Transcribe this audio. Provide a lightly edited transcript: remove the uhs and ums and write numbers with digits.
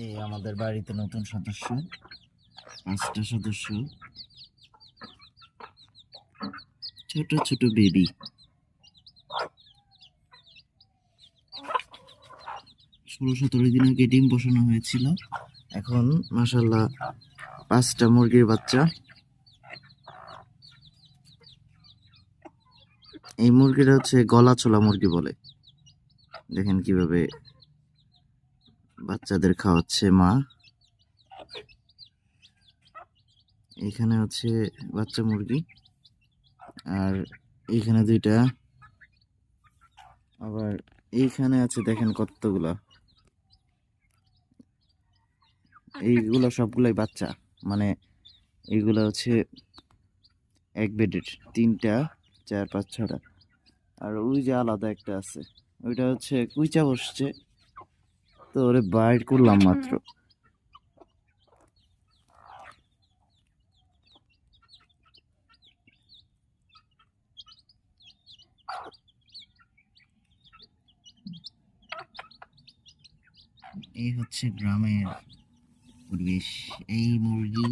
এই আমাদের বাড়িতে নতুন সদস্য, 5টা সদস্য, ছোট ছোট বেবি। 16-17 দিন আগে ডিম বসানো হয়েছিল। এখন মাশাআল্লাহ 5টা মুরগির বাচ্চা। এই মুরগিটা হচ্ছে গলা ছোলা মুরগি বলে। দেখেন কিভাবে বাচ্চাদের খাওয়াচ্ছে মা। এখানে হচ্ছে বাচ্চা মুরগি, আর এইখানে 2টা, আবার এইখানে আছে দেখেন কতগুলা। এইগুলো সবগুলাই বাচ্চা, মানে এইগুলা হচ্ছে এক বেডের 3টা, 4, 5, 6টা। আর ওই যে আলাদা একটা আছে, ওইটা হচ্ছে কুইচা বসছে, তো ওরে বাইর করলাম মাত্র। এই হচ্ছে গ্রামের পরিবেশ। এই মুরগি